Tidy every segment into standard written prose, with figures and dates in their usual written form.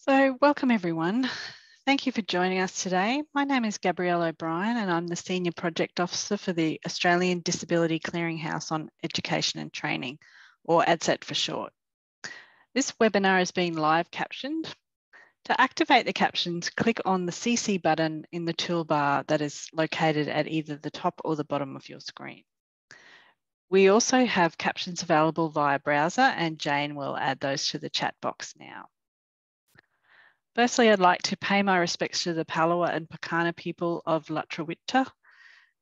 So welcome everyone. Thank you for joining us today. My name is Gabrielle O'Brien and I'm the Senior Project Officer for the Australian Disability Clearinghouse on Education and Training, or ADCET for short. This webinar is being live captioned. To activate the captions, click on the CC button in the toolbar that is located at either the top or the bottom of your screen. We also have captions available via browser and Jane will add those to the chat box now. Firstly, I'd like to pay my respects to the Palawa and Pakana people of Lutruwita,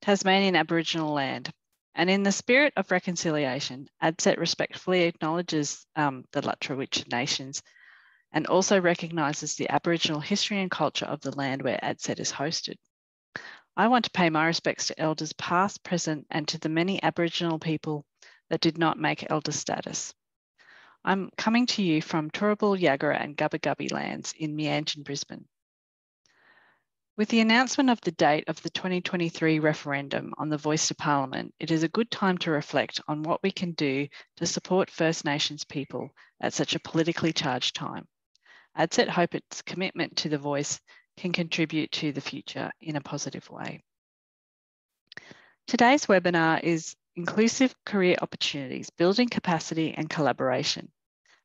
Tasmanian Aboriginal land. And in the spirit of reconciliation, ADCET respectfully acknowledges the Lutruwita nations and also recognises the Aboriginal history and culture of the land where ADCET is hosted. I want to pay my respects to elders past, present, and to the many Aboriginal people that did not make elder status. I'm coming to you from Turrbal, Yagara and Gubba Gubby lands in Meanjin, Brisbane. With the announcement of the date of the 2023 referendum on the Voice to Parliament, it is a good time to reflect on what we can do to support First Nations people at such a politically charged time. ADCET hope its commitment to the voice can contribute to the future in a positive way. Today's webinar is Inclusive Career Opportunities, Building Capacity and Collaboration.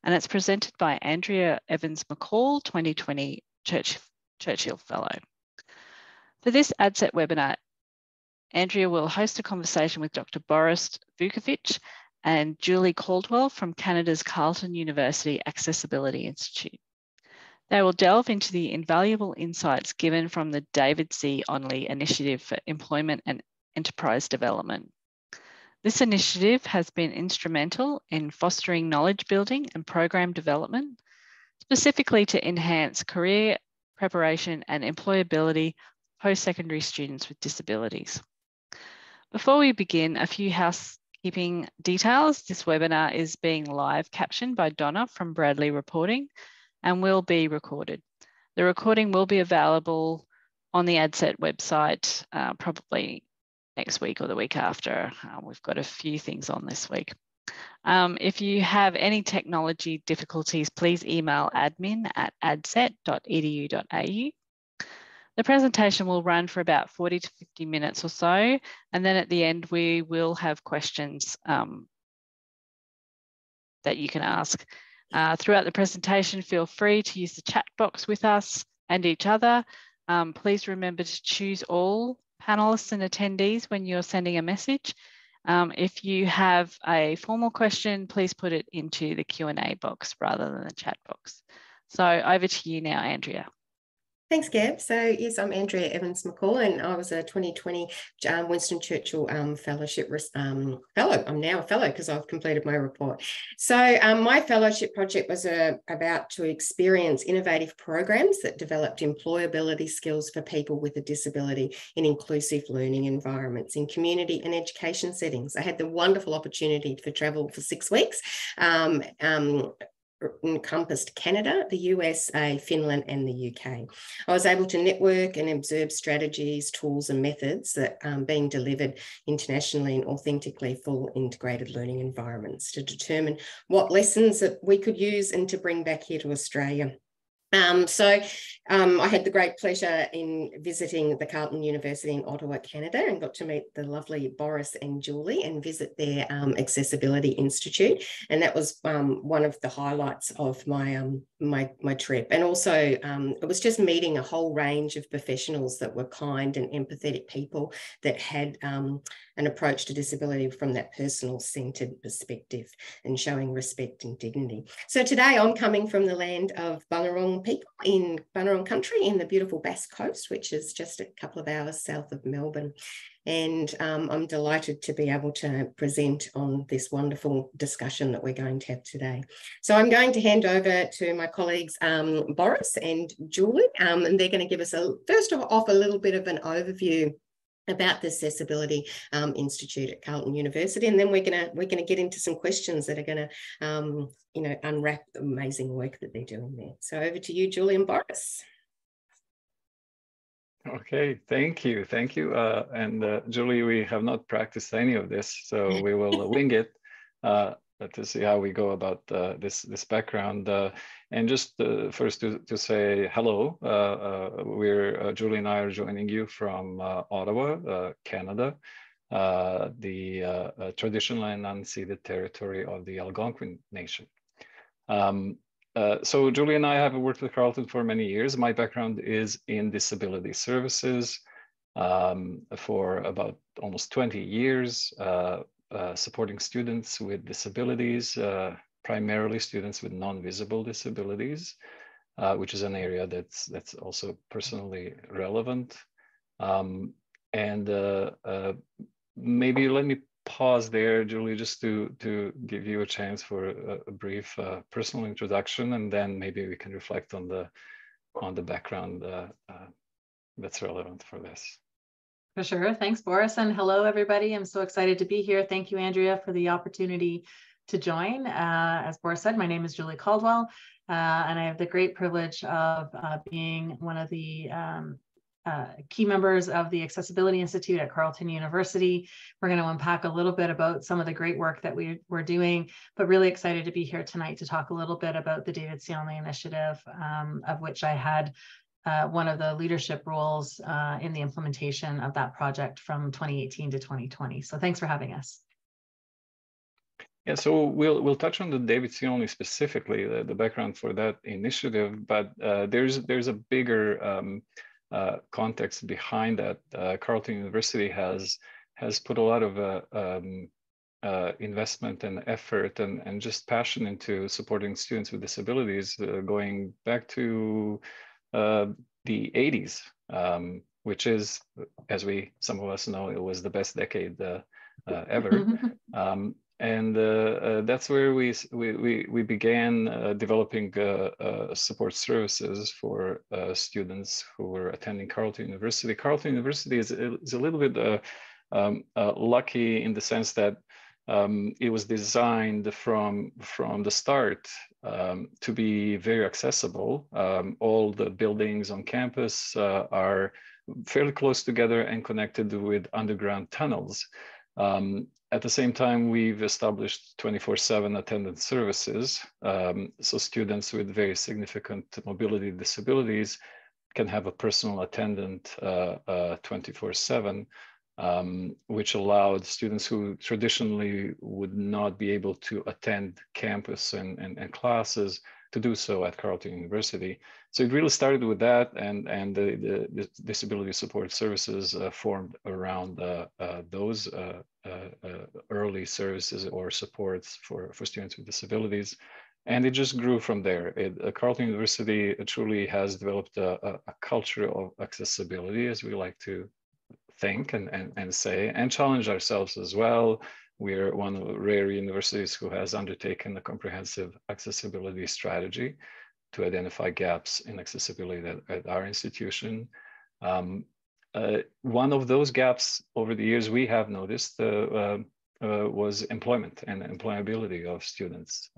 And it's presented by Andrea Evans-McCall, 2020 Churchill Fellow. For this ADCET webinar, Andrea will host a conversation with Dr. Boris Vukovic and Julie Caldwell from Canada's Carleton University Accessibility Institute. They will delve into the invaluable insights given from the David C. Onley Initiative for Employment and Enterprise Development. This initiative has been instrumental in fostering knowledge building and program development, specifically to enhance career preparation and employability post-secondary students with disabilities. Before we begin, a few housekeeping details. This webinar is being live captioned by Donna from Bradley Reporting and will be recorded. The recording will be available on the ADCET website probably next week or the week after. We've got a few things on this week. If you have any technology difficulties, please email admin@adcet.edu.au. The presentation will run for about 40 to 50 minutes or so, and then at the end we will have questions that you can ask. Throughout the presentation, feel free to use the chat box with us and each other. Please remember to choose all panelists and attendees when you're sending a message. If you have a formal question, please put it into the Q&A box rather than the chat box. So over to you now, Andrea. Thanks, Gab. So yes, I'm Andrea Evans-McCall and I was a 2020 Winston Churchill Fellowship Fellow. I'm now a fellow because I've completed my report. So my fellowship project was about to experience innovative programs that developed employability skills for people with a disability in inclusive learning environments in community and education settings. I had the wonderful opportunity to travel for 6 weeks. Encompassed Canada, the USA, Finland, and the UK. I was able to network and observe strategies, tools, and methods that are being delivered internationally in authentically full integrated learning environments to determine what lessons that we could use and to bring back here to Australia. I had the great pleasure in visiting the Carleton University in Ottawa, Canada, and got to meet the lovely Boris and Julie and visit their Accessibility Institute. And that was one of the highlights of my my trip. And also it was just meeting a whole range of professionals that were kind and empathetic people that had an approach to disability from that personal centered perspective and showing respect and dignity. So today I'm coming from the land of Bunurong people in Bunurong country in the beautiful Bass Coast, which is just a couple of hours south of Melbourne. And I'm delighted to be able to present on this wonderful discussion that we're going to have today. So I'm going to hand over to my colleagues, Boris and Julie, and they're going to give us first off a little bit of an overview about the Accessibility Institute at Carleton University, and then we're gonna get into some questions that are gonna unwrap the amazing work that they're doing there. So over to you, Julie and Boris. Okay, thank you. And Julie, we have not practiced any of this, so we will wing it. to see how we go about this background. And just first to say hello, we're Julie and I are joining you from Ottawa, Canada, the traditional and unceded territory of the Algonquin Nation. So Julie and I have worked with Carleton for many years. My background is in disability services for about almost 20 years, supporting students with disabilities, primarily students with non-visible disabilities, which is an area that's also personally relevant. Maybe let me pause there, Julie, just to give you a chance for a brief personal introduction, and then maybe we can reflect on the background that's relevant for this. For sure. Thanks, Boris. And hello, everybody. I'm so excited to be here. Thank you, Andrea, for the opportunity to join. As Boris said, my name is Julie Caldwell, and I have the great privilege of being one of the key members of the Accessibility Institute at Carleton University. We're going to unpack a little bit about some of the great work that we're doing, but really excited to be here tonight to talk a little bit about the David C. Onley Initiative, of which I had one of the leadership roles in the implementation of that project from 2018 to 2020. So thanks for having us. Yeah, so we'll touch on the David C. Onley specifically, the background for that initiative, but there's a bigger context behind that. Carleton University has put a lot of investment and effort and just passion into supporting students with disabilities, going back to the 80s, which is, as some of us know, it was the best decade ever. That's where we began developing support services for students who were attending Carleton University. Carleton University is a little bit lucky in the sense that it was designed from the start to be very accessible. All the buildings on campus are fairly close together and connected with underground tunnels. At the same time, we've established 24/7 attendance services. So students with very significant mobility disabilities can have a personal attendant 24/7. Which allowed students who traditionally would not be able to attend campus and classes to do so at Carleton University. So it really started with that, and the disability support services formed around those early services or supports for students with disabilities. And it just grew from there. Carleton University truly has developed a culture of accessibility, as we like to think and say, and challenge ourselves as well. We're one of the rare universities who has undertaken a comprehensive accessibility strategy to identify gaps in accessibility at our institution. One of those gaps over the years we have noticed was employment and employability of students.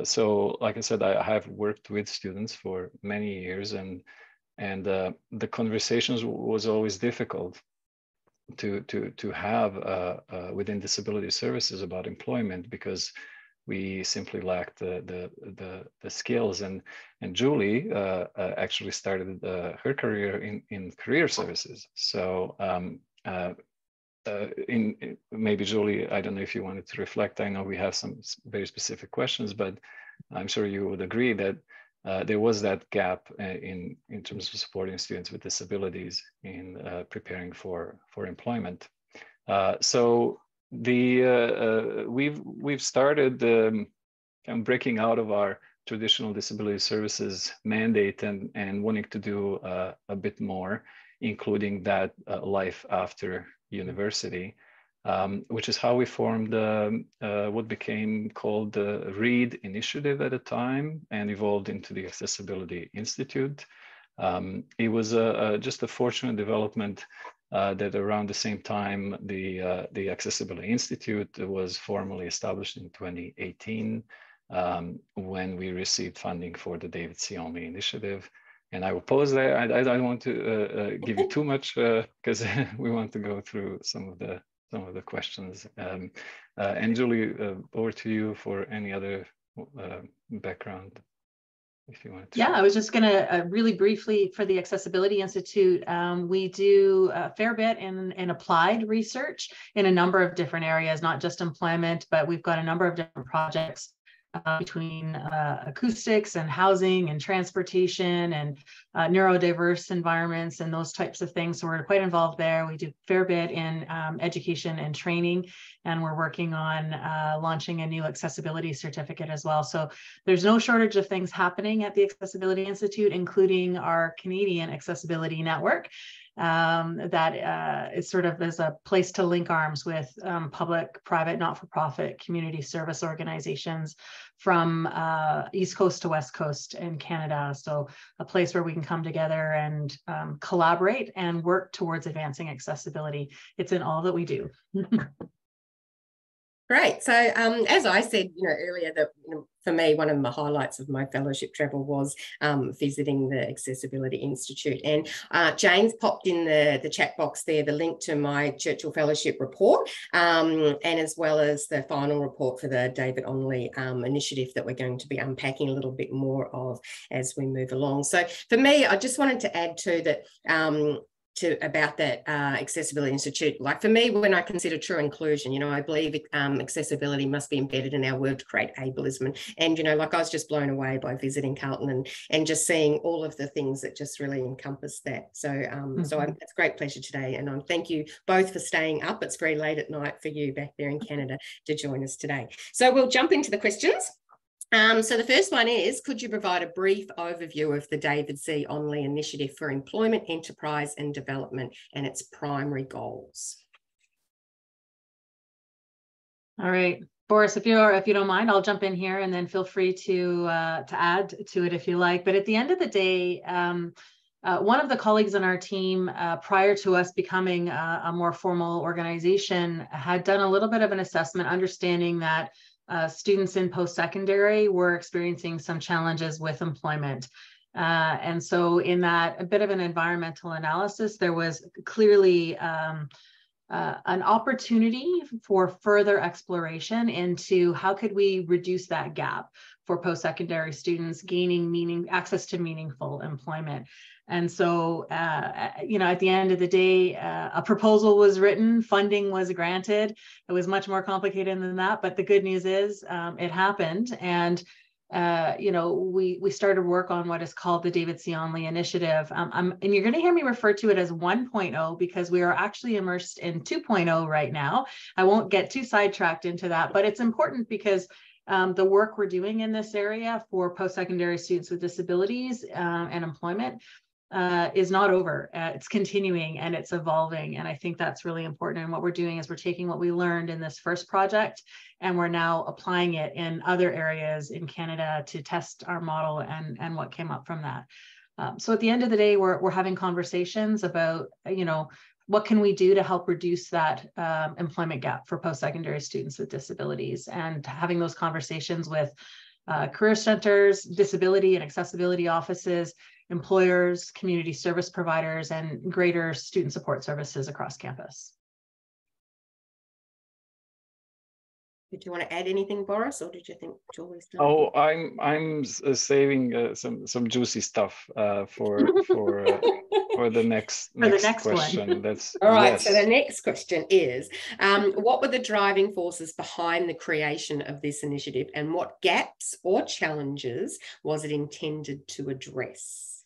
So like I said, I have worked with students for many years, and the conversations was always difficult to have within disability services about employment, because we simply lacked the skills. And Julie actually started her career in career services. So maybe Julie, I don't know if you wanted to reflect. I know we have some very specific questions, but I'm sure you would agree that there was that gap in terms of supporting students with disabilities in preparing for employment. So we've started kind of breaking out of our traditional disability services mandate and wanting to do a bit more, including that life after university. Which is how we formed what became called the READ initiative at the time and evolved into the Accessibility Institute. It was just a fortunate development that around the same time the Accessibility Institute was formally established in 2018 when we received funding for the David C. Onley Initiative. And I will pause there. I don't want to give you too much because we want to go through some of the some of the questions. And Julie, over to you for any other background, if you want to. Yeah, I was just going to really briefly, for the Accessibility Institute, we do a fair bit in applied research in a number of different areas, not just employment, but we've got a number of different projects between acoustics and housing and transportation and neurodiverse environments and those types of things. So we're quite involved there. We do a fair bit in education and training, and we're working on launching a new accessibility certificate as well. So there's no shortage of things happening at the Accessibility Institute, including our Canadian Accessibility Network. That is sort of as a place to link arms with public, private, not-for-profit community service organizations from East Coast to West Coast in Canada. So a place where we can come together and collaborate and work towards advancing accessibility. It's in all that we do. Great. So as I said, earlier, that for me, one of the highlights of my fellowship travel was visiting the Accessibility Institute. And Jane's popped in the chat box there the link to my Churchill Fellowship report, and as well as the final report for the David Onley initiative that we're going to be unpacking a little bit more of as we move along. So for me, I just wanted to add to that. About that Accessibility Institute. Like for me, when I consider true inclusion, I believe accessibility must be embedded in our work to create ableism. And, like I was just blown away by visiting Carleton and just seeing all of the things that just really encompass that. So, it's a great pleasure today. And thank you both for staying up. It's very late at night for you back there in Canada to join us today. So we'll jump into the questions. So the first one is, could you provide a brief overview of the David C. Onley Initiative for Employment, Enterprise and Development and its primary goals? All right, Boris, if you don't mind, I'll jump in here and then feel free to add to it if you like. But at the end of the day, one of the colleagues on our team, prior to us becoming a more formal organization, had done a little bit of an assessment, understanding that students in post-secondary were experiencing some challenges with employment. And so in that, a bit of an environmental analysis, there was clearly an opportunity for further exploration into how could we reduce that gap for post-secondary students gaining access to meaningful employment. And so, at the end of the day, a proposal was written, funding was granted. It was much more complicated than that, but the good news is it happened. And, we started work on what is called the David C. Onley Initiative. And you're going to hear me refer to it as 1.0 because we are actually immersed in 2.0 right now. I won't get too sidetracked into that, but it's important because the work we're doing in this area for post-secondary students with disabilities and employment is not over. It's continuing and it's evolving. And I think that's really important. And what we're doing is we're taking what we learned in this first project and we're now applying it in other areas in Canada to test our model and what came up from that. So at the end of the day, we're having conversations about, what can we do to help reduce that employment gap for post-secondary students with disabilities, and having those conversations with career centers, disability and accessibility offices, employers, community service providers, and greater student support services across campus. Did you want to add anything, Boris, or did you think Julie's done? Oh, I'm saving some juicy stuff for the next question. One. That's all right. Yes. So the next question is, what were the driving forces behind the creation of this initiative, and what gaps or challenges was it intended to address?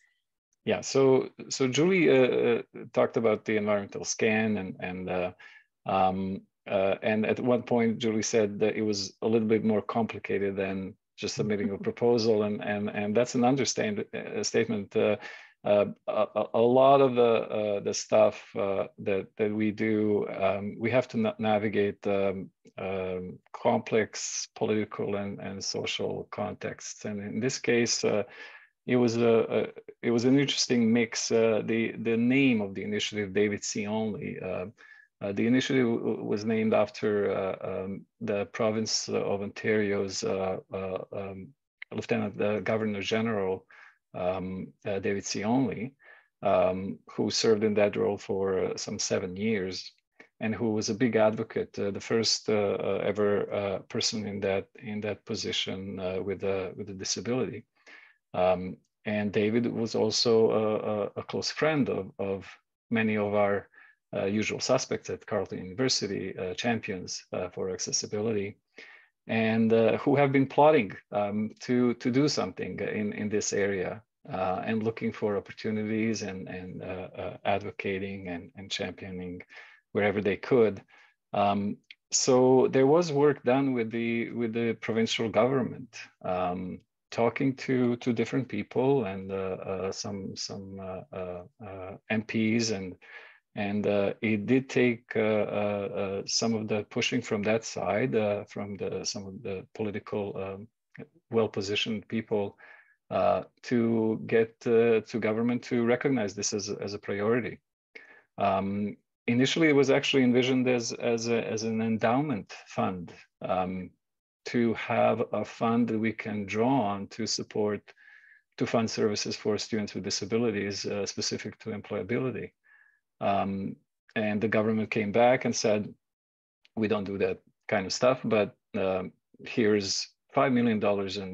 Yeah. So Julie talked about the environmental scan and at one point, Julie said that it was a little bit more complicated than just submitting a proposal, and that's an understatement. A lot of the stuff that we do, we have to navigate complex political and social contexts, and in this case, it was an interesting mix. The name of the initiative, David C. Onley. The initiative was named after the province of Ontario's Lieutenant Governor General, David C. Onley, who served in that role for some 7 years. and who was a big advocate, the first ever person in that position with a disability. And David was also a close friend of many of our usual suspects at Carleton University, champions for accessibility, and who have been plotting to do something in this area, and looking for opportunities and advocating and championing wherever they could. So there was work done with the provincial government, talking to different people and some MPs, and it did take some of the pushing from that side, from some of the political well-positioned people, to get to government to recognize this as a priority. Initially, it was actually envisioned as an endowment fund, to have a fund that we can draw on to fund services for students with disabilities specific to employability. And the government came back and said, we don't do that kind of stuff, but here's $5 million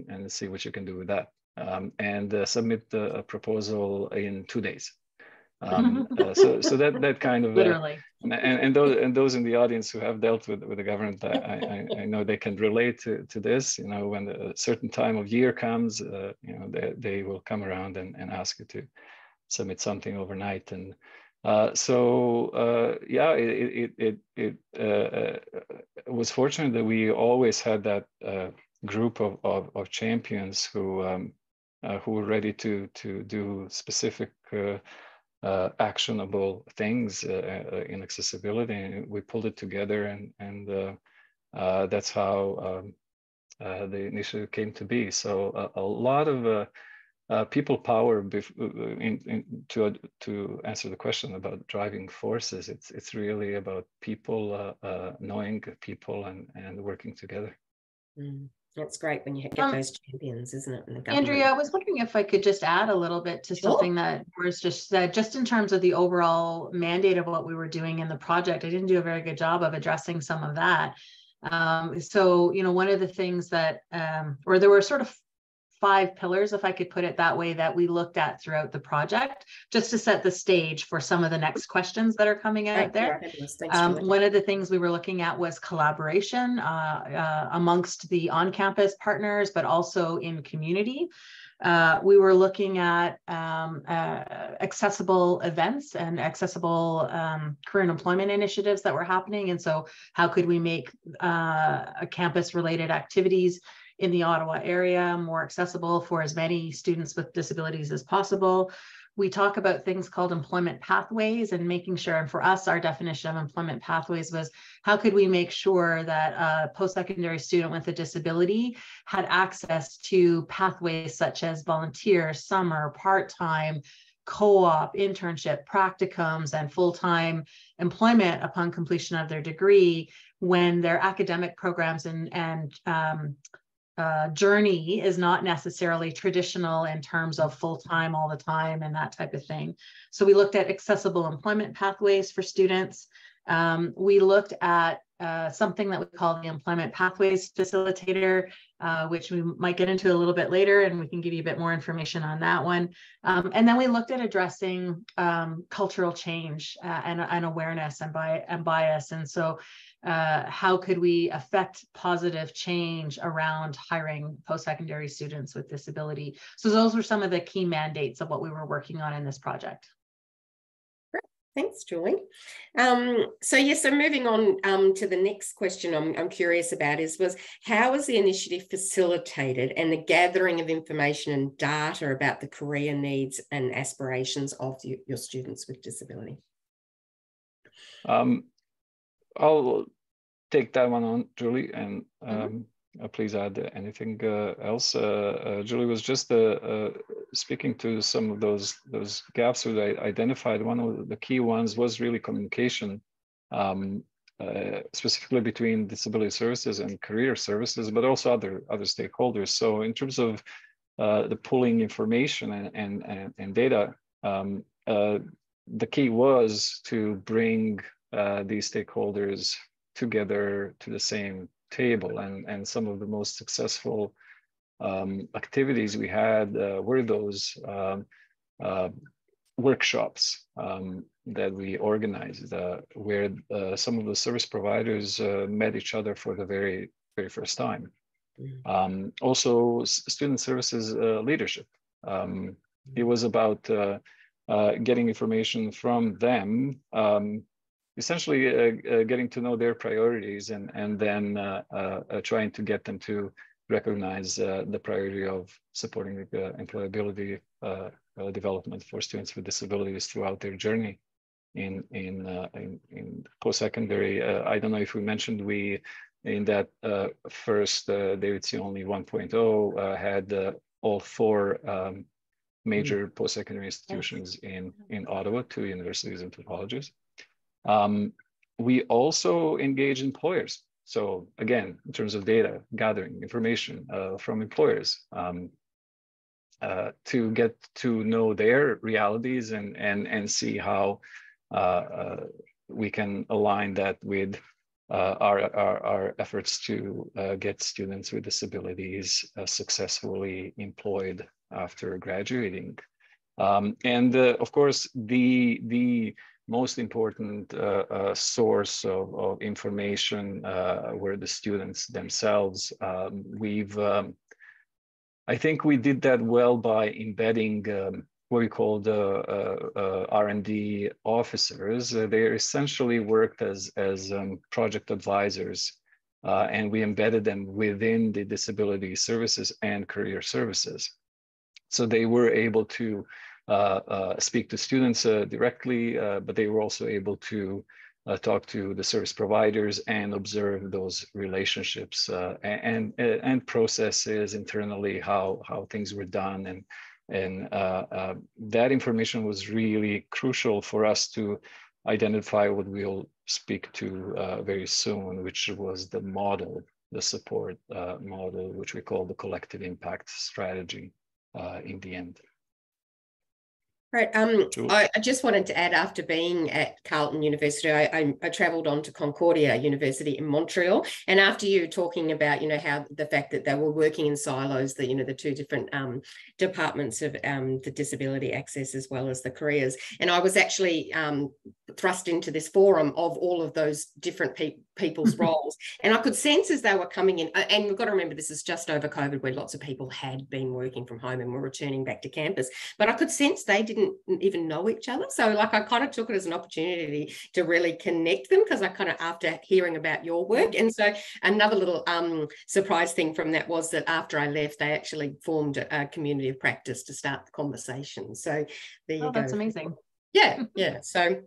and see what you can do with that. And submit a proposal in 2 days. So that kind of literally, and those in the audience who have dealt with the government, I know they can relate to this. You know, when a certain time of year comes, you know, they will come around and ask you to submit something overnight. And yeah, it was fortunate that we always had that group of champions who were ready to do specific actionable things in accessibility, and we pulled it together, and that's how the initiative came to be. So a lot of people power to answer the question about driving forces. It's really about people knowing people and working together. That's great when you get those champions, isn't it? In the government. Andrea, I was wondering if I could just add a little bit to something that was just said, just in terms of the overall mandate of what we were doing in the project. I didn't do a very good job of addressing some of that. So, you know, one of the things that, or there were sort of 5 pillars, if I could put it that way, that we looked at throughout the project, just to set the stage for some of the next questions that are coming out there. One of the things we were looking at was collaboration amongst the on-campus partners, but also in community. We were looking at accessible events and accessible career and employment initiatives that were happening. And so how could we make campus-related activities in the Ottawa area more accessible for as many students with disabilities as possible? We talk about things called employment pathways, and making sure, and for us, our definition of employment pathways was how could we make sure that a post-secondary student with a disability had access to pathways such as volunteer, summer, part-time, co-op, internship, practicums, and full-time employment upon completion of their degree, when their academic programs and journey is not necessarily traditional in terms of full-time all the time and that type of thing. So we looked at accessible employment pathways for students. We looked at something that we call the Employment Pathways Facilitator, which we might get into a little bit later, and we can give you a bit more information on that one. And then we looked at addressing cultural change and awareness and bias. And so how could we affect positive change around hiring post-secondary students with disability? So those were some of the key mandates of what we were working on in this project. Thanks, Julie. So moving on to the next question I'm curious about was how was the initiative facilitated and the gathering of information and data about the career needs and aspirations of your students with disability? I'll take that one on, Julie, and please add anything else. Julie was just speaking to some of those gaps that I identified. One of the key ones was really communication, specifically between disability services and career services, but also other stakeholders. So in terms of the pulling information and data, the key was to bring these stakeholders together to the same table. And some of the most successful activities we had were those workshops that we organized, where some of the service providers met each other for the very first time. Also, student services leadership. It was about getting information from them, essentially getting to know their priorities, and then trying to get them to recognize the priority of supporting employability development for students with disabilities throughout their journey in post-secondary. I don't know if we mentioned, we in that first ADCET only 1.0 had all 4 major post-secondary institutions in Ottawa, 2 universities and 2 colleges. We also engage employers. So again, in terms of data gathering, information from employers, to get to know their realities and see how we can align that with our efforts to get students with disabilities successfully employed after graduating. And of course, the most important source of information were the students themselves. I think we did that well by embedding what we call the R&D officers. They essentially worked as project advisors, and we embedded them within the disability services and career services. So they were able to speak to students directly, but they were also able to talk to the service providers and observe those relationships and processes internally, how things were done. And that information was really crucial for us to identify what we'll speak to very soon, which was the model, the support model, which we call the collective impact strategy in the end. Right. I just wanted to add, after being at Carleton University, I travelled on to Concordia University in Montreal. And after you talking about, how the fact that they were working in silos, the 2 different departments of the disability access as well as the careers. And I was actually thrust into this forum of all of those different people's roles. And I could sense as they were coming in, and we've got to remember this is just over COVID, where lots of people had been working from home and were returning back to campus. But I could sense they didn't even know each other. So I kind of took it as an opportunity to really connect them, because I kind of, after hearing about your work. And so another little surprise thing from that was that after I left, they actually formed a community of practice to start the conversation. So there you go. That's amazing. Yeah. So,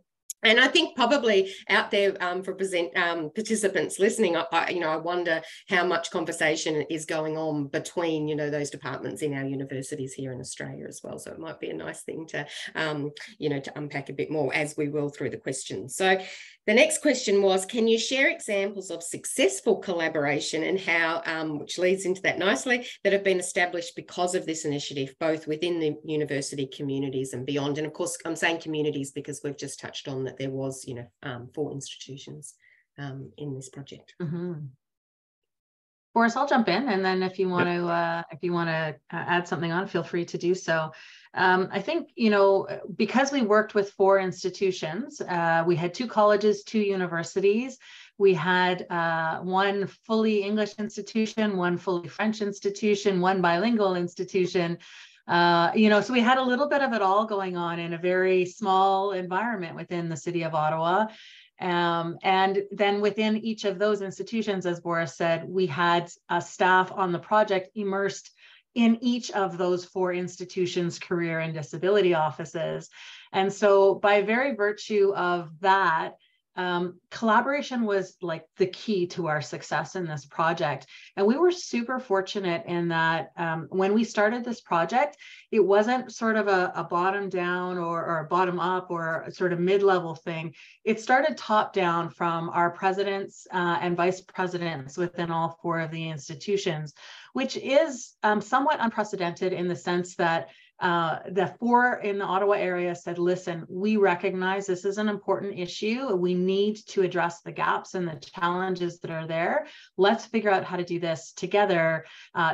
and I think probably out there for participants listening, I wonder how much conversation is going on between, those departments in our universities here in Australia as well. So it might be a nice thing to, to unpack a bit more, as we will through the questions. So the next question was, can you share examples of successful collaboration and how, which leads into that nicely, that have been established because of this initiative, both within the university communities and beyond? And of course, I'm saying communities because we've just touched on that there was, 4 institutions in this project. Boris, I'll jump in, and then if you want to add something on, feel free to do so. I think, because we worked with 4 institutions, we had 2 colleges, 2 universities. We had 1 fully English institution, 1 fully French institution, 1 bilingual institution. So we had a little bit of it all going on in a very small environment within the city of Ottawa. And then within each of those institutions, as Boris said, we had staff on the project immersed in each of those 4 institutions' career and disability offices. And so by very virtue of that, collaboration was like the key to our success in this project. And we were super fortunate in that when we started this project, it wasn't sort of a bottom down or a bottom up or a sort of mid-level thing. It started top down from our presidents and vice presidents within all 4 of the institutions, which is somewhat unprecedented in the sense that the 4 in the Ottawa area said, listen, we recognize this is an important issue. We need to address the gaps and the challenges that are there. Let's figure out how to do this together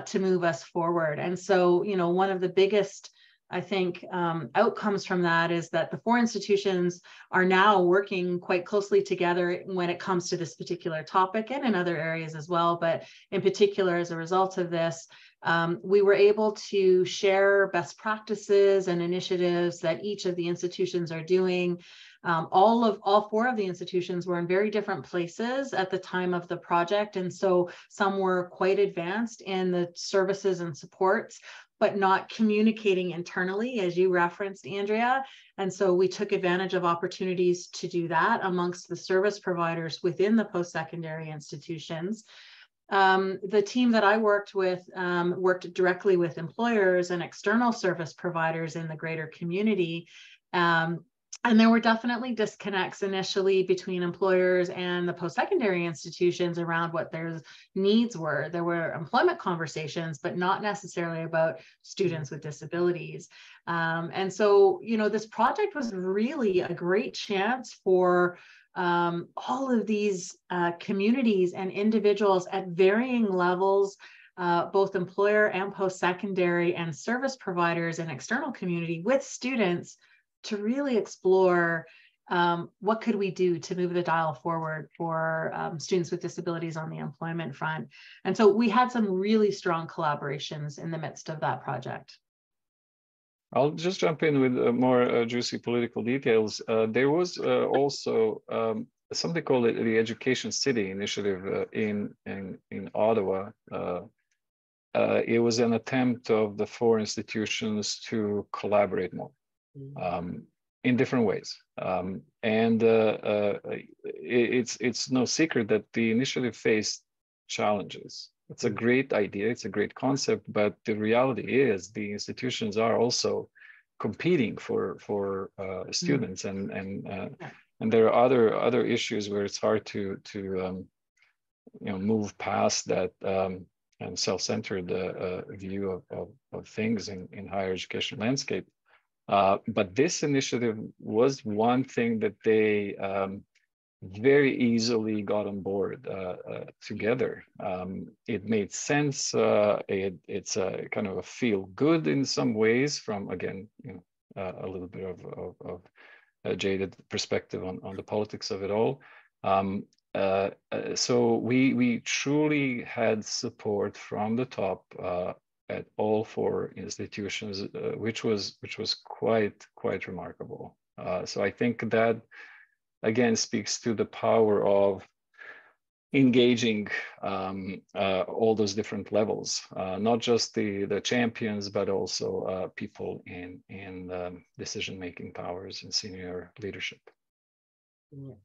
to move us forward. And so, you know, one of the biggest, I think, outcomes from that is that the 4 institutions are now working quite closely together when it comes to this particular topic, and in other areas as well. But in particular, as a result of this, we were able to share best practices and initiatives that each of the institutions are doing. All 4 of the institutions were in very different places at the time of the project. And so some were quite advanced in the services and supports, but not communicating internally, as you referenced, Andrea. And so we took advantage of opportunities to do that amongst the service providers within the post-secondary institutions. The team that I worked with worked directly with employers and external service providers in the greater community. And there were definitely disconnects initially between employers and the post-secondary institutions around what their needs were. There were employment conversations, but not necessarily about students with disabilities. And so, you know, this project was really a great chance for all of these communities and individuals at varying levels, both employer and post-secondary and service providers and external community with students, to really explore what could we do to move the dial forward for students with disabilities on the employment front. And so we had some really strong collaborations in the midst of that project. I'll just jump in with more juicy political details. There was also something called the Education City Initiative in Ottawa. It was an attempt of the 4 institutions to collaborate more. In different ways, and it's no secret that the initiative faced challenges. It's a great idea, it's a great concept, but the reality is the institutions are also competing for students, and there are other issues where it's hard to you know, move past that and self-centered view of things in higher education landscape. But this initiative was one thing that they very easily got on board together. It made sense. It's a kind of a feel good in some ways from, again, you know, a little bit of a jaded perspective on the politics of it all. So we truly had support from the top at all 4 institutions, which was quite remarkable. So I think that again speaks to the power of engaging all those different levels, not just the champions, but also people in decision-making powers and senior leadership. Yeah.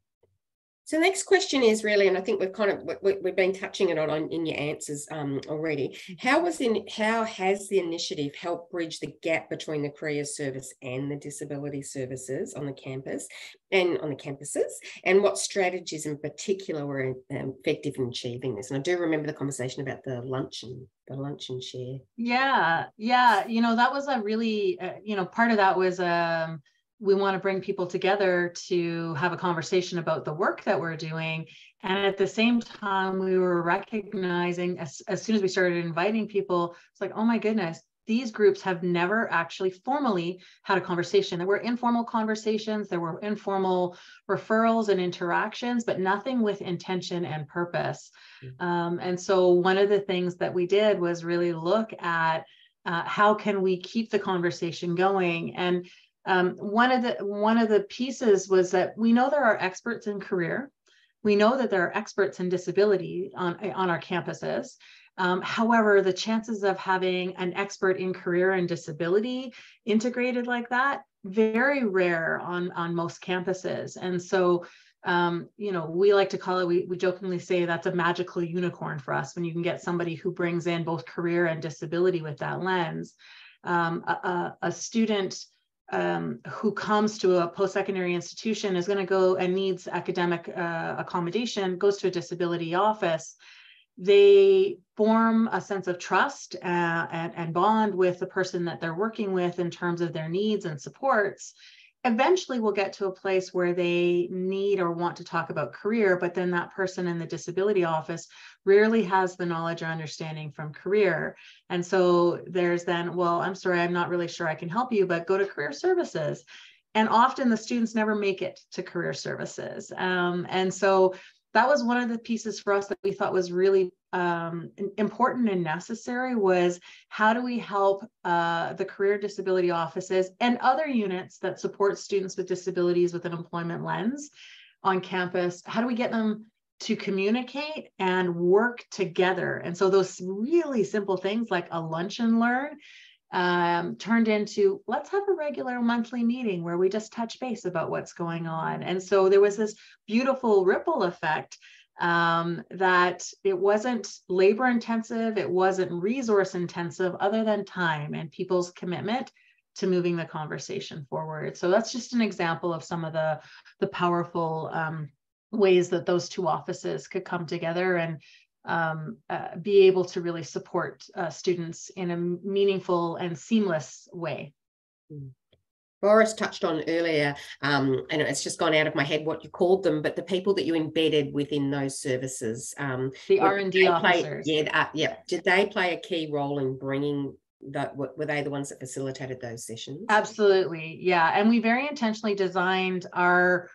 So the next question is really, and I think we've been touching it on in your answers already. How has the initiative helped bridge the gap between the career service and the disability services on the campus and on the campuses? And what strategies in particular were effective in achieving this? And I do remember the conversation about the lunch and share. Yeah. You know, that was a really, you know, part of that was we want to bring people together to have a conversation about the work that we're doing. And at the same time, we were recognizing as soon as we started inviting people, it's like, oh my goodness, these groups have never actually formally had a conversation. There were informal conversations, there were informal referrals and interactions, but nothing with intention and purpose. And so one of the things that we did was really look at how can we keep the conversation going. And one of the pieces was that we know there are experts in career. We know that there are experts in disability on our campuses. However, the chances of having an expert in career and disability integrated like that, very rare on most campuses. And so, you know, we like to call it, we jokingly say that's a magical unicorn for us when you can get somebody who brings in both career and disability with that lens. A student who comes to a post-secondary institution is going to go and needs academic accommodation, goes to a disability office. they form a sense of trust and bond with the person that they're working with in terms of their needs and supports, eventually we'll get to a place where they need or want to talk about career, but then that person in the disability office rarely has the knowledge or understanding from career. And so there's then, well, I'm sorry, I'm not really sure I can help you, but go to career services. And often the students never make it to career services. And so that was one of the pieces for us that we thought was really important and necessary, was how do we help the career disability offices and other units that support students with disabilities with an employment lens on campus, how do we get them to communicate and work together? And so those really simple things like a lunch and learn turned into, let's have a regular monthly meeting where we just touch base about what's going on. And so there was this beautiful ripple effect that it wasn't labor intensive, it wasn't resource intensive, other than time and people's commitment to moving the conversation forward. So that's just an example of some of the powerful ways that those two offices could come together and be able to really support students in a meaningful and seamless way. Boris touched on earlier, and it's just gone out of my head what you called them, but the people that you embedded within those services. The R&D officers. Did they play a key role in bringing that? Were they the ones that facilitated those sessions? Absolutely, yeah. And we very intentionally designed our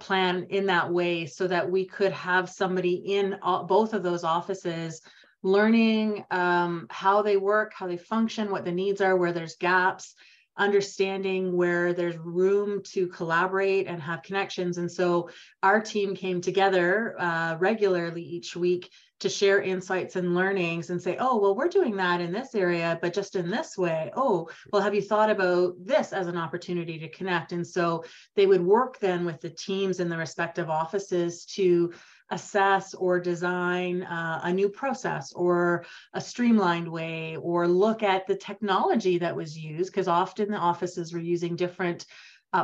plan in that way so that we could have somebody in both of those offices learning how they work, how they function, what the needs are, where there's gaps, understanding where there's room to collaborate and have connections. And so our team came together regularly each week to share insights and learnings and say, oh, well, we're doing that in this area, but just in this way. Oh, well, have you thought about this as an opportunity to connect? And so they would work then with the teams in the respective offices to assess or design a new process or a streamlined way, or look at the technology that was used, because often the offices were using different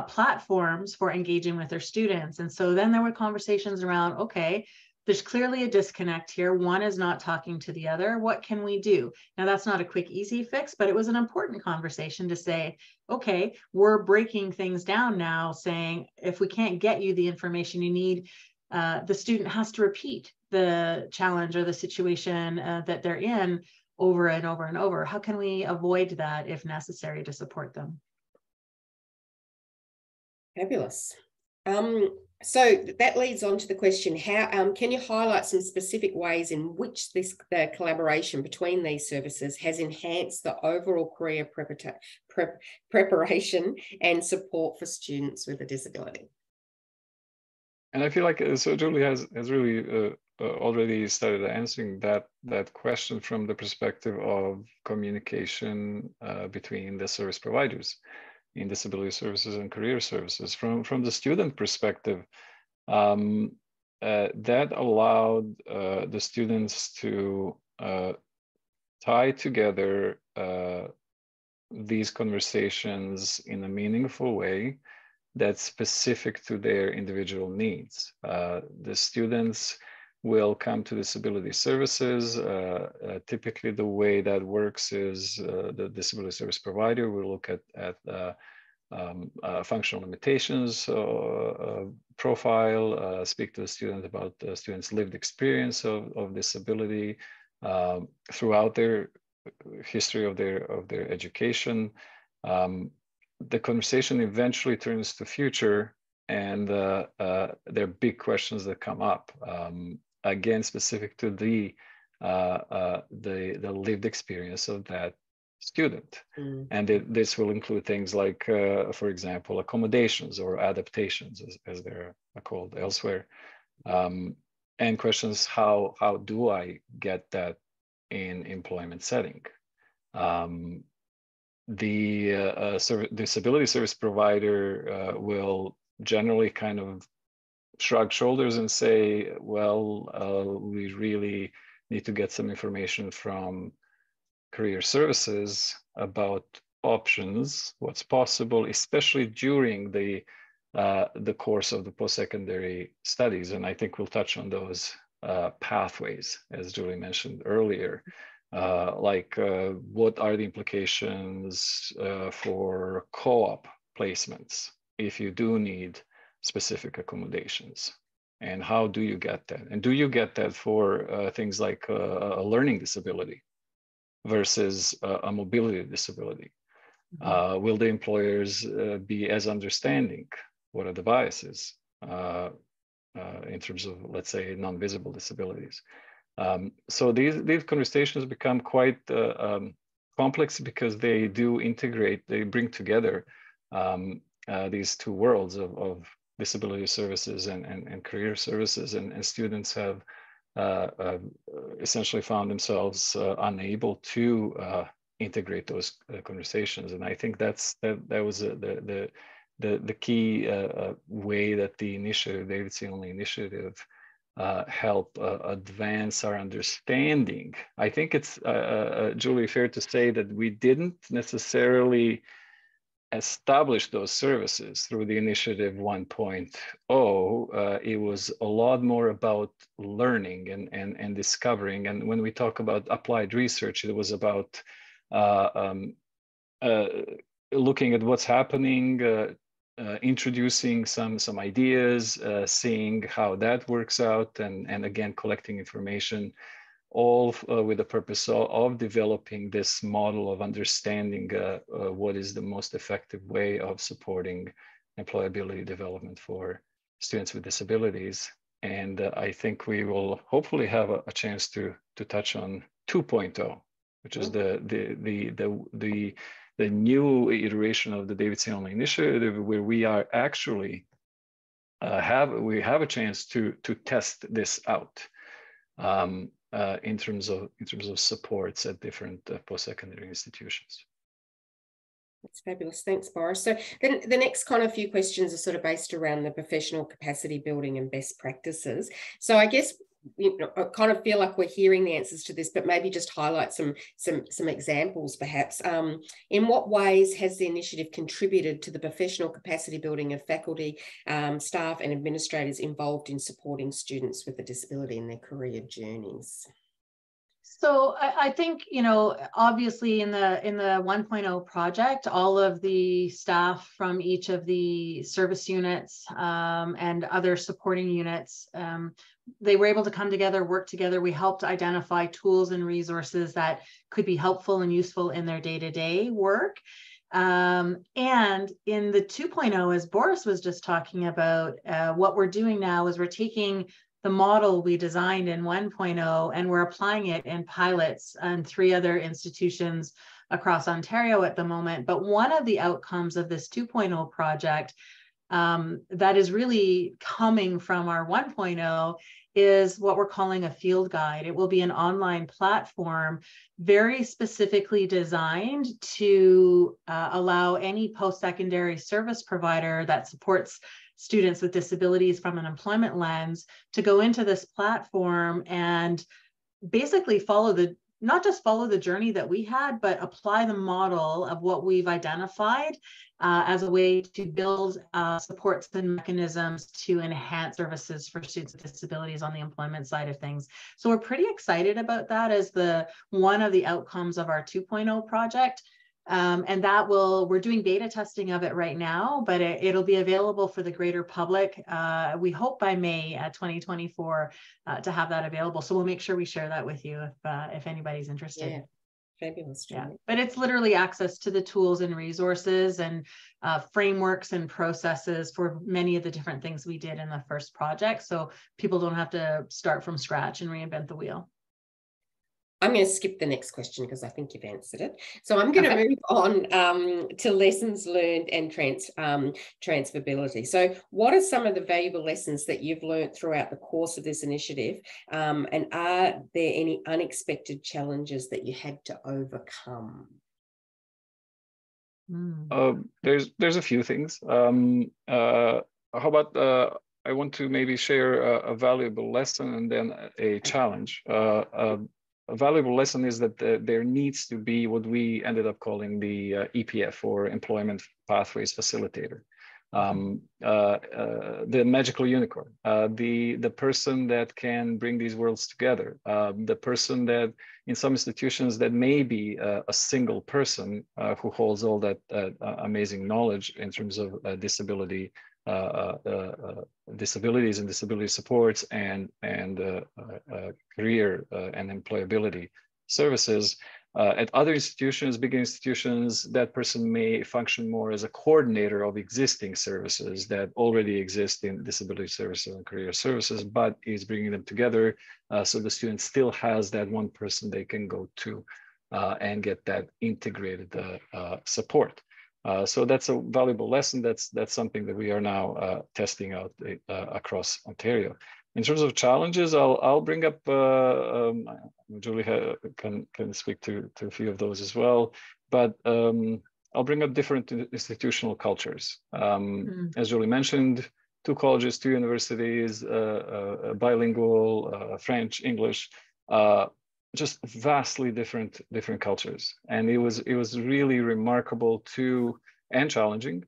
platforms for engaging with their students. And so then there were conversations around, okay, there's clearly a disconnect here. One is not talking to the other. What can we do? Now, that's not a quick, easy fix, but it was an important conversation to say, okay, we're breaking things down now, saying, if we can't get you the information you need, the student has to repeat the challenge or the situation that they're in over and over and over. How can we avoid that if necessary to support them? Fabulous. So that leads on to the question, how can you highlight some specific ways in which the collaboration between these services has enhanced the overall career preparation and support for students with a disability? And I feel like, so Julie has really already started answering that question from the perspective of communication between the service providers in disability services and career services. From the student perspective, that allowed the students to tie together these conversations in a meaningful way that's specific to their individual needs. The students will come to disability services. Typically, the way that works is the disability service provider will look at functional limitations profile, speak to the student about the student's lived experience of disability throughout their history of their education. The conversation eventually turns to future, and there are big questions that come up, again specific to the lived experience of that student. And this will include things like, for example, accommodations or adaptations, as they're called elsewhere, and questions: how do I get that in employment setting? The disability service provider will generally kind of shrug shoulders and say, well, we really need to get some information from career services about options, what's possible, especially during the course of the post-secondary studies. And I think we'll touch on those pathways, as Julie mentioned earlier. What are the implications for co-op placements if you do need specific accommodations? And how do you get that? And do you get that for things like a learning disability versus a mobility disability? Mm-hmm. Will the employers be as understanding? What are the biases in terms of, let's say, non-visible disabilities? So these conversations become quite complex because they do integrate, they bring together these two worlds of disability services and career services, and students have essentially found themselves unable to integrate those conversations. And I think that was the key way that the initiative, the ADCET Only initiative, help advance our understanding. I think it's, Julie, fair to say that we didn't necessarily establish those services through the initiative 1.0. It was a lot more about learning and discovering. And when we talk about applied research, it was about looking at what's happening, introducing some ideas, seeing how that works out, and again, collecting information, all with the purpose of developing this model of understanding what is the most effective way of supporting employability development for students with disabilities. And I think we will hopefully have a chance to touch on 2.0, which is the new iteration of the ADCET Only initiative, where we are actually have a chance to test this out in terms of supports at different post-secondary institutions. That's fabulous. Thanks, Boris. So then the next kind of few questions are sort of based around the professional capacity building and best practices. So I guess, you know, I kind of feel like we're hearing the answers to this, but maybe just highlight some examples, perhaps. In what ways has the initiative contributed to the professional capacity building of faculty, staff, and administrators involved in supporting students with a disability in their career journeys? So I think, you know, obviously in the 1.0 project, all of the staff from each of the service units and other supporting units, they were able to come together, work together. We helped identify tools and resources that could be helpful and useful in their day-to-day work. And in the 2.0, as Boris was just talking about, what we're doing now is we're taking the model we designed in 1.0 and we're applying it in pilots and 3 other institutions across Ontario at the moment. But one of the outcomes of this 2.0 project that is really coming from our 1.0 is what we're calling a field guide. It will be an online platform very specifically designed to allow any post-secondary service provider that supports students with disabilities from an employment lens to go into this platform and basically not just follow the journey that we had, but apply the model of what we've identified as a way to build supports and mechanisms to enhance services for students with disabilities on the employment side of things. So we're pretty excited about that as one of the outcomes of our 2.0 project. And we're doing beta testing of it right now, but it'll be available for the greater public. We hope by May 2024 to have that available. So we'll make sure we share that with you if anybody's interested. Yeah, fabulous. Yeah, but it's literally access to the tools and resources and frameworks and processes for many of the different things we did in the first project. So people don't have to start from scratch and reinvent the wheel. I'm going to skip the next question because I think you've answered it. So I'm going to move on to lessons learned and transferability. So what are some of the valuable lessons that you've learned throughout the course of this initiative? And are there any unexpected challenges that you had to overcome? There's a few things. How about I want to maybe share a valuable lesson and then a challenge. A valuable lesson is that there needs to be what we ended up calling the EPF, or Employment Pathways Facilitator, the magical unicorn, the person that can bring these worlds together, the person that in some institutions that may be a single person who holds all that amazing knowledge in terms of disabilities and disability supports and career and employability services. At other institutions, big institutions, that person may function more as a coordinator of existing services that already exist in disability services and career services, but is bringing them together so the student still has that one person they can go to and get that integrated support. So that's a valuable lesson. That's something that we are now testing out across Ontario. In terms of challenges, I'll bring up, Julie can speak to a few of those as well, but I'll bring up different institutional cultures. As Julie mentioned, 2 colleges, 2 universities, bilingual, French, English, just vastly different cultures. And it was really remarkable and challenging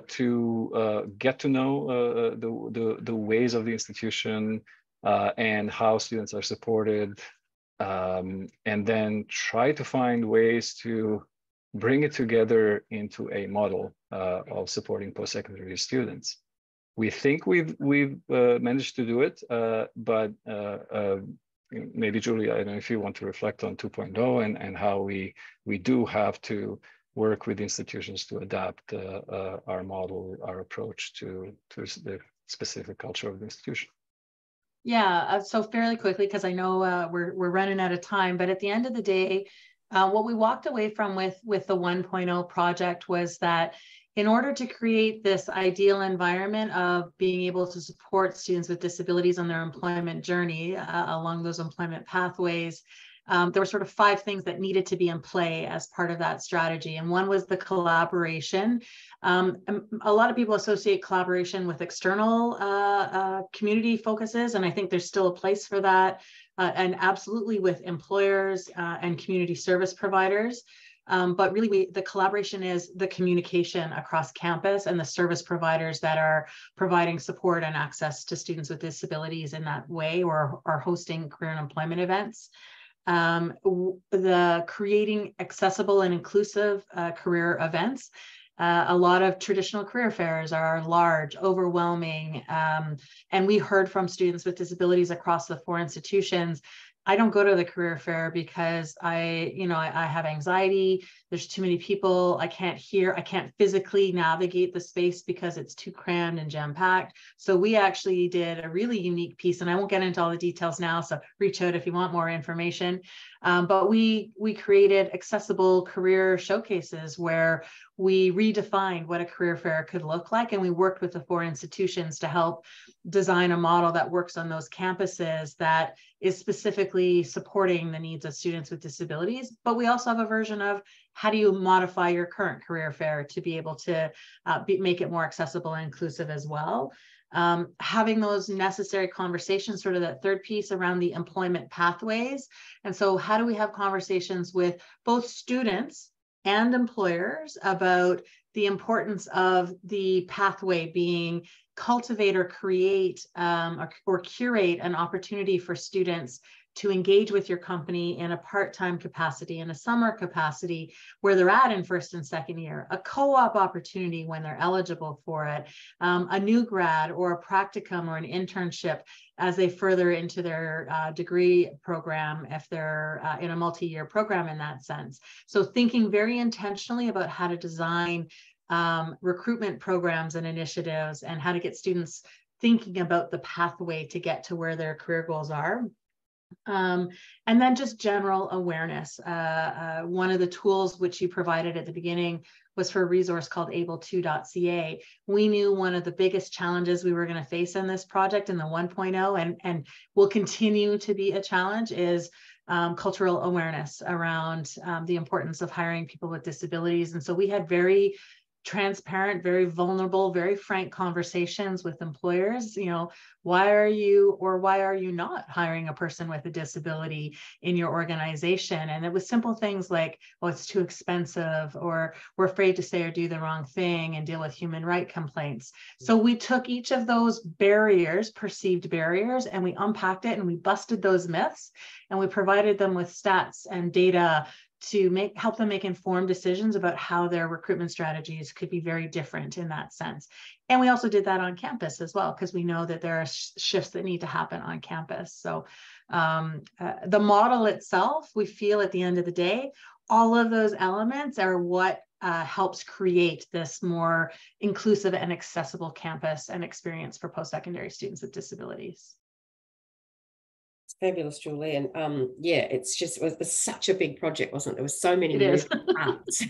to get to know the ways of the institution and how students are supported, and then try to find ways to bring it together into a model of supporting post-secondary students. We think we've managed to do it, but maybe Julie, I don't know if you want to reflect on 2.0 and how we do have to work with institutions to adapt our model, our approach to the specific culture of the institution. Yeah, so fairly quickly, because I know we're running out of time, but at the end of the day, what we walked away from with the 1.0 project was that in order to create this ideal environment of being able to support students with disabilities on their employment journey along those employment pathways, there were sort of 5 things that needed to be in play as part of that strategy. And one was the collaboration. A lot of people associate collaboration with external community focuses, and I think there's still a place for that, and absolutely with employers and community service providers. But really, the collaboration is the communication across campus and the service providers that are providing support and access to students with disabilities in that way, or are hosting career and employment events. The creating accessible and inclusive career events. A lot of traditional career fairs are large, overwhelming, and we heard from students with disabilities across the 4 institutions. I don't go to the career fair because I have anxiety. There's too many people. I can't physically navigate the space because it's too crammed and jam-packed. So we actually did a really unique piece, and I won't get into all the details now, so reach out if you want more information. But we created accessible career showcases where we redefined what a career fair could look like, and we worked with the 4 institutions to help design a model that works on those campuses that is specifically supporting the needs of students with disabilities. But we also have a version of how do you modify your current career fair to be able to make it more accessible and inclusive as well. Having those necessary conversations, sort of that 3rd piece around the employment pathways. And so how do we have conversations with both students and employers about the importance of the pathway being cultivate or create or curate an opportunity for students to engage with your company in a part-time capacity, in a summer capacity where they're at in 1st and 2nd year, a co-op opportunity when they're eligible for it, a new grad or a practicum or an internship as they further into their degree program if they're in a multi-year program in that sense. So thinking very intentionally about how to design recruitment programs and initiatives and how to get students thinking about the pathway to get to where their career goals are. And then just general awareness. One of the tools which you provided at the beginning was for a resource called able2.ca. We knew one of the biggest challenges we were going to face in this project in the 1.0 and will continue to be a challenge is cultural awareness around the importance of hiring people with disabilities. And so we had very transparent, very vulnerable, very frank conversations with employers. You know, why are you not hiring a person with a disability in your organization? And it was simple things like, well, it's too expensive, or we're afraid to say or do the wrong thing and deal with human rights complaints. So we took each of those barriers, perceived barriers, and we unpacked it and we busted those myths, and we provided them with stats and data to help them make informed decisions about how their recruitment strategies could be very different in that sense. And we also did that on campus as well, because we know that there are shifts that need to happen on campus. So the model itself, we feel at the end of the day, all of those elements are what helps create this more inclusive and accessible campus and experience for post-secondary students with disabilities. Fabulous, Julie. And yeah, it was such a big project, wasn't it? There were so many moving parts.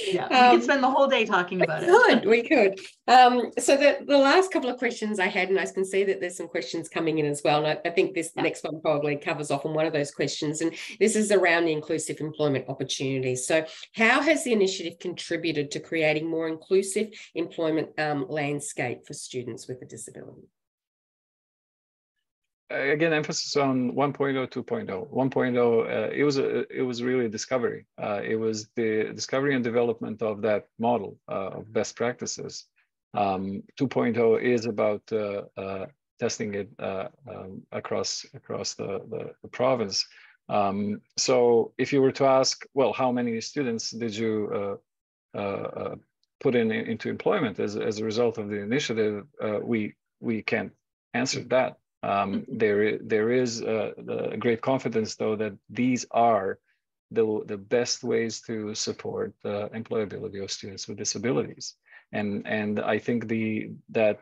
Yeah, we could spend the whole day talking about it. We could. So the last couple of questions I had, and I can see that there's some questions coming in as well. And I think this next one probably covers off on one of those questions. And this is around the inclusive employment opportunities. So how has the initiative contributed to creating more inclusive employment landscape for students with a disability? Again, emphasis on 1.0, 2.0. 1.0, it was really a discovery. It was the discovery and development of that model of best practices. 2.0 is about testing it across the province. So if you were to ask, well, how many students did you put into employment as a result of the initiative, we can't answer that. There is a great confidence, though, that these are the best ways to support the employability of students with disabilities, and I think that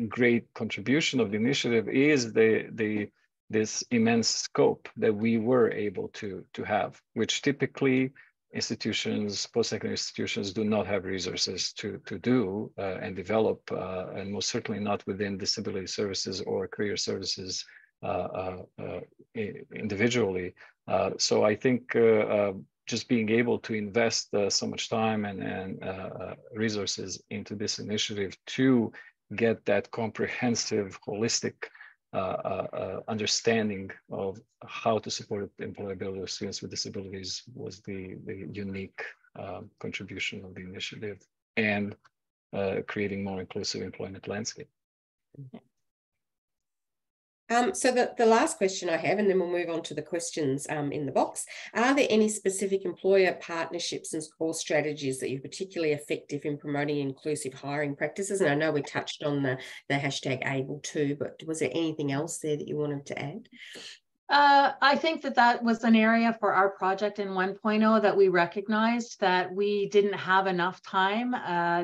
great contribution of the initiative is this immense scope that we were able to have, which typically institutions, post-secondary institutions, do not have resources to do and develop, and most certainly not within disability services or career services individually. So I think just being able to invest so much time and resources into this initiative to get that comprehensive, holistic understanding of how to support the employability of students with disabilities was the unique contribution of the initiative, and creating more inclusive employment landscape. So the last question I have, and then we'll move on to the questions in the box. Are there any specific employer partnerships or strategies that you're particularly effective in promoting inclusive hiring practices? And I know we touched on the hashtag #ABLE2, but was there anything else there that you wanted to add? I think that was an area for our project in 1.0 that we recognized that we didn't have enough time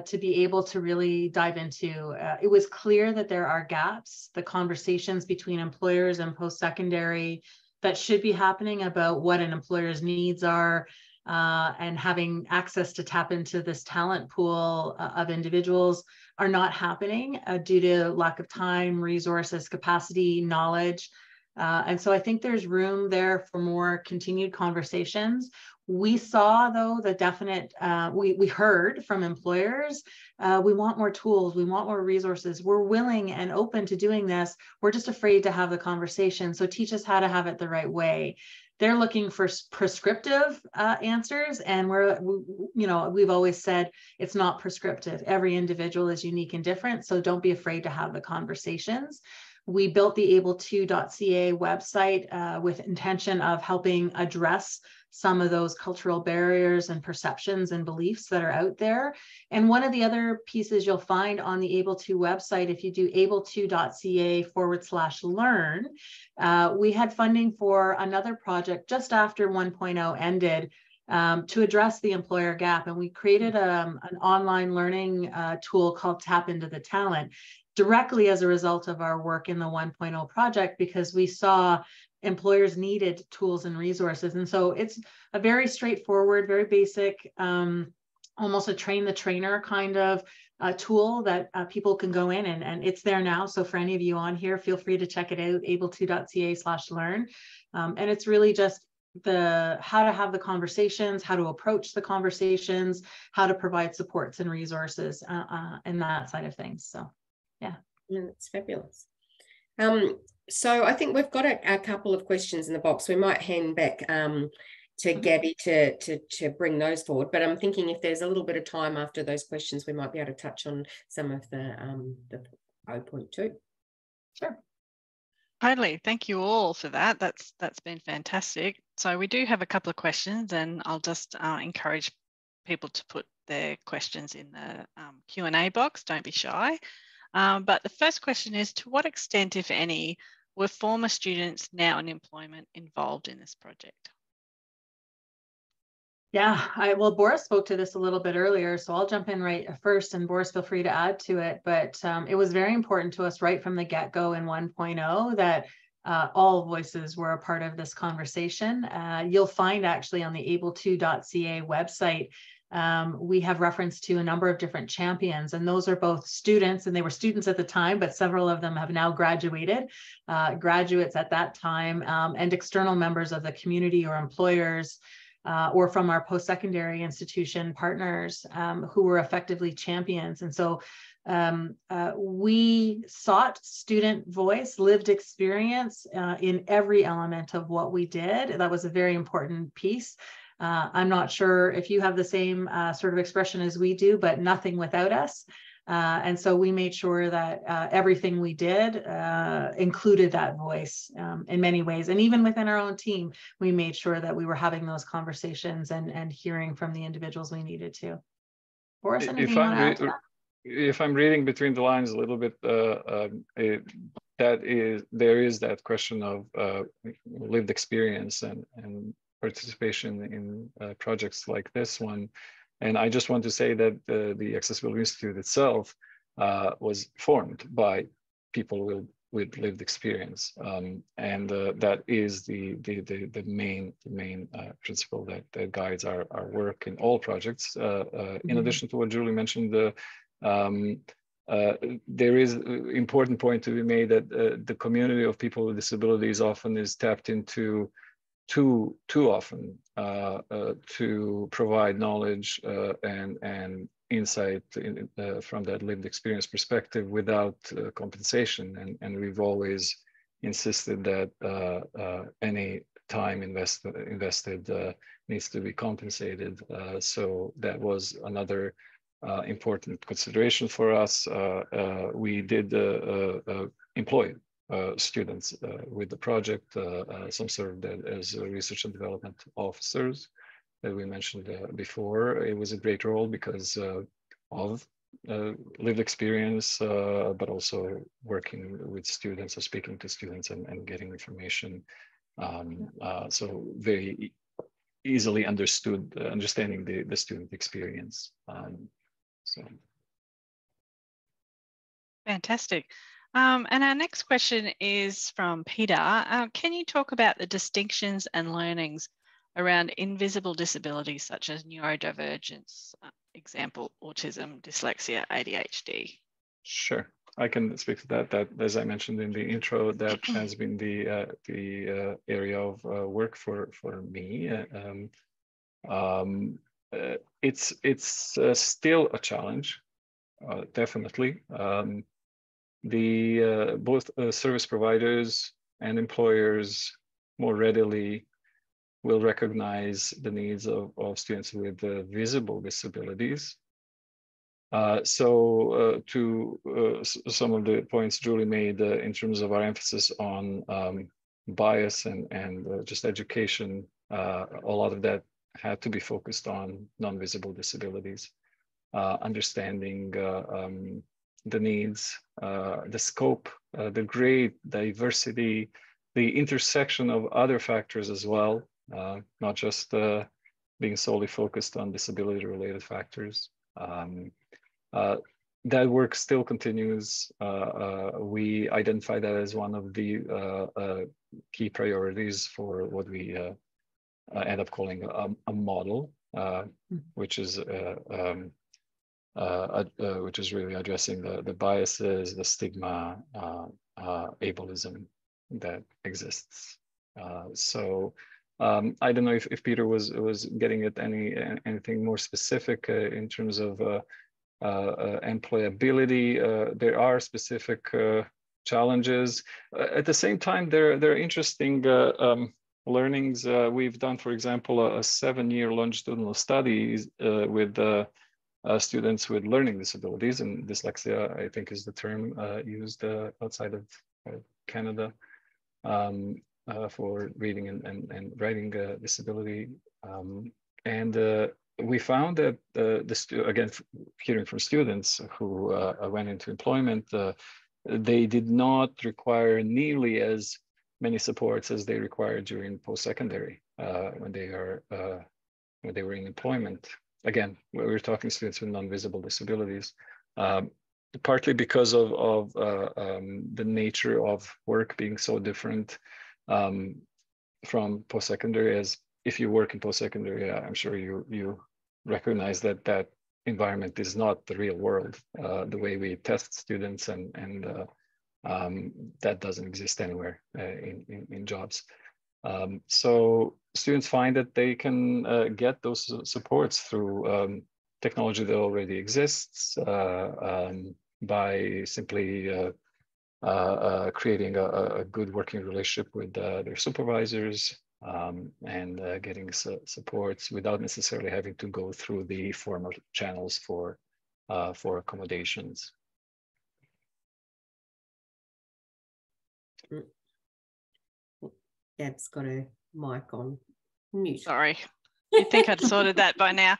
to be able to really dive into. It was clear that there are gaps, the conversations between employers and post-secondary that should be happening about what an employer's needs are, and having access to tap into this talent pool of individuals are not happening due to lack of time, resources, capacity, knowledge. And so I think there's room there for more continued conversations. We saw, though, the definite, we heard from employers, we want more tools, we want more resources. We're willing and open to doing this. We're just afraid to have the conversation. So teach us how to have it the right way. They're looking for prescriptive answers, and we've always said it's not prescriptive. Every individual is unique and different, so don't be afraid to have the conversations. We built the able2.ca website with intention of helping address some of those cultural barriers and perceptions and beliefs that are out there. And one of the other pieces you'll find on the Able2 website, if you do able2.ca/learn, we had funding for another project just after 1.0 ended to address the employer gap. And we created an online learning tool called Tap Into the Talent, directly as a result of our work in the 1.0 project, because we saw employers needed tools and resources. And so it's a very straightforward, very basic, almost a train the trainer kind of tool that people can go in, and it's there now. So for any of you on here, feel free to check it out, able2.ca/learn. And it's really just how to have the conversations, how to approach the conversations, how to provide supports and resources, and that side of things. So, yeah. That's fabulous. So I think we've got a couple of questions in the box. We might hand back to Gabby to bring those forward. But I'm thinking if there's a little bit of time after those questions, we might be able to touch on some of the 0.2. Sure. Totally. Thank you all for that. That's been fantastic. So we do have a couple of questions, and I'll just encourage people to put their questions in the Q&A box. Don't be shy. But the first question is, to what extent, if any, were former students now in employment involved in this project? Yeah, well, Boris spoke to this a little bit earlier, so I'll jump in right first, and Boris, feel free to add to it. But it was very important to us right from the get-go in 1.0 that all voices were a part of this conversation. You'll find actually on the able2.ca website, we have reference to a number of different champions, and those are both students, and they were students at the time, but several of them have now graduated, graduates at that time, and external members of the community or employers, or from our post-secondary institution partners who were effectively champions. And so we sought student voice, lived experience in every element of what we did. That was a very important piece. I'm not sure if you have the same sort of expression as we do, but nothing without us. And so we made sure that everything we did included that voice in many ways. And even within our own team, we made sure that we were having those conversations and hearing from the individuals we needed to. Boris, anything you want to add to that? If I'm reading between the lines a little bit, there is that question of lived experience and participation in projects like this one. And I just want to say that the Accessibility Institute itself was formed by people with lived experience, and that is the main principle that guides our work in all projects. In addition to what Julie mentioned, there is an important point to be made that the community of people with disabilities often is tapped into too often to provide knowledge and insight from that lived experience perspective without compensation. And we've always insisted that any time invested needs to be compensated. So that was another important consideration for us. We did employ students with the project. Some served as research and development officers that we mentioned before. It was a great role because of lived experience, but also working with students or speaking to students and getting information. So very easily understanding the student experience. So. Fantastic. And our next question is from Peter. Can you talk about the distinctions and learnings around invisible disabilities such as neurodivergence, example, autism, dyslexia, ADHD? Sure, I can speak to that. That, as I mentioned in the intro, that has been the area of work for me. It's still a challenge, definitely. Both service providers and employers more readily will recognize the needs of students with visible disabilities. So to some of the points Julie made in terms of our emphasis on bias and just education, a lot of that had to be focused on non-visible disabilities, understanding the needs, the scope, the great diversity, the intersection of other factors as well, not just being solely focused on disability-related factors. That work still continues. We identify that as one of the key priorities for what we end up calling a model, which is really addressing the biases, the stigma, ableism that exists. So I don't know if Peter was getting at anything more specific in terms of employability. There are specific challenges. At the same time, there are interesting learnings. We've done, for example, a 7-year longitudinal study with students with learning disabilities, and dyslexia, I think, is the term used outside of Canada. For reading and writing disability. We found that, again, hearing from students who went into employment, they did not require nearly as many supports as they required during post-secondary when they were in employment. Again, we're talking students with non-visible disabilities. Partly because of the nature of work being so different from post-secondary. As if you work in post-secondary, I'm sure you recognize that environment is not the real world. The way we test students and that doesn't exist anywhere in jobs. So students find that they can get those supports through technology that already exists by simply creating a good working relationship with their supervisors and getting supports without necessarily having to go through the formal channels for accommodations. Gab's got a mic on mute. Sorry, you'd think I'd sorted that by now.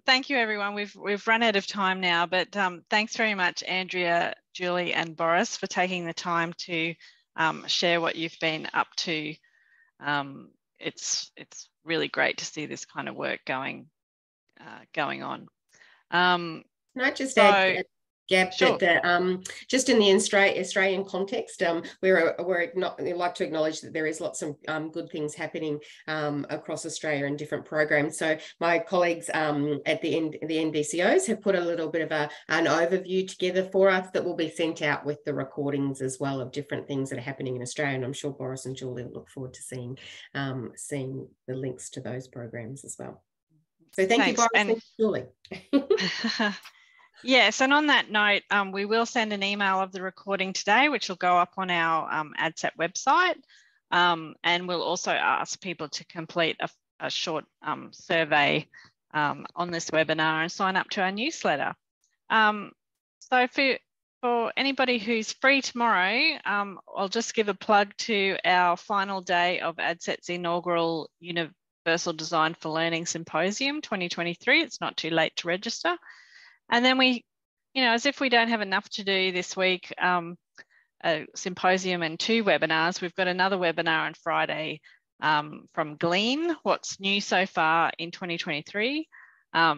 Thank you, everyone. We've run out of time now, but thanks very much, Andrea, Julie, and Boris, for taking the time to share what you've been up to. It's really great to see this kind of work going on. Can I just add, Gab, sure. that just in the Australian context, we'd like to acknowledge that there is lots of good things happening across Australia in different programs. So my colleagues at the NDCOs have put a little bit of an overview together for us that will be sent out with the recordings as well of different things that are happening in Australia. And I'm sure Boris and Julie will look forward to seeing the links to those programs as well. So thank you, Boris, and thank you, Julie. Yes, and on that note, we will send an email of the recording today, which will go up on our ADCET website. And we'll also ask people to complete a short survey on this webinar and sign up to our newsletter. So for anybody who's free tomorrow, I'll just give a plug to our final day of ADCET's inaugural Universal Design for Learning Symposium 2023. It's not too late to register. And then we, as if we don't have enough to do this week, a symposium and 2 webinars, we've got another webinar on Friday from Glean, what's new so far in 2023.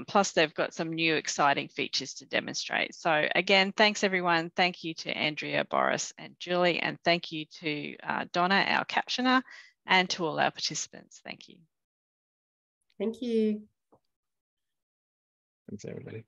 Plus they've got some new exciting features to demonstrate. So again, thanks everyone. Thank you to Andrea, Boris, and Julie, and thank you to Donna, our captioner, and to all our participants. Thank you. Thank you. Thanks, everybody.